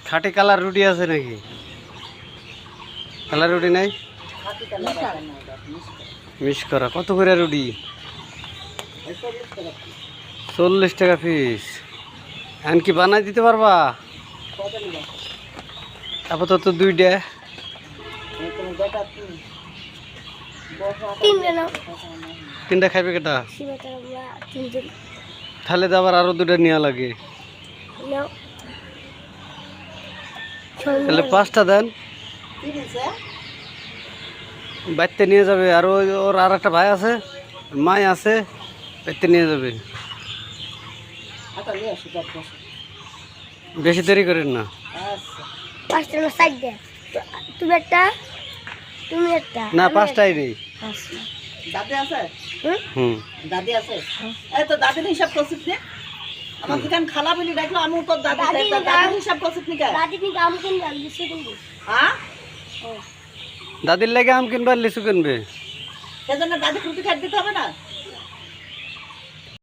খাটি কালার রুটি আছে নাকি? কালার রুটি নাই, মিক্স করা। কত করে রুটি? 40 টাকা পিস। এখন কি বানাই দিতে পারবা? আপাতত দুইটা। তিনটা খাইবে কেটা? তাহলে তো আবার আরো দুটা নেওয়া লাগে। তাহলে 5টা দেন, বাইতে নিয়ে যাবে। আর ওর আর একটা ভাই আছে, মাই আছে, বাইতে নিয়ে যাবে। বেশি দেরি করেন না। না, 5টাই নেই। দাদি আছে? হুম, দাদি আছে। এই তো দাদির হিসাব করছিস নে? আমার দোকান খালা বলি দেখলো আমি তো দাদির হিসাব করছিস নি কে? হ্যাঁ? দাদির লাগে আম কিনবে আর লিচু কিনবে। সেজন্য দাদি রুটি খাইতে দিতে হবে না?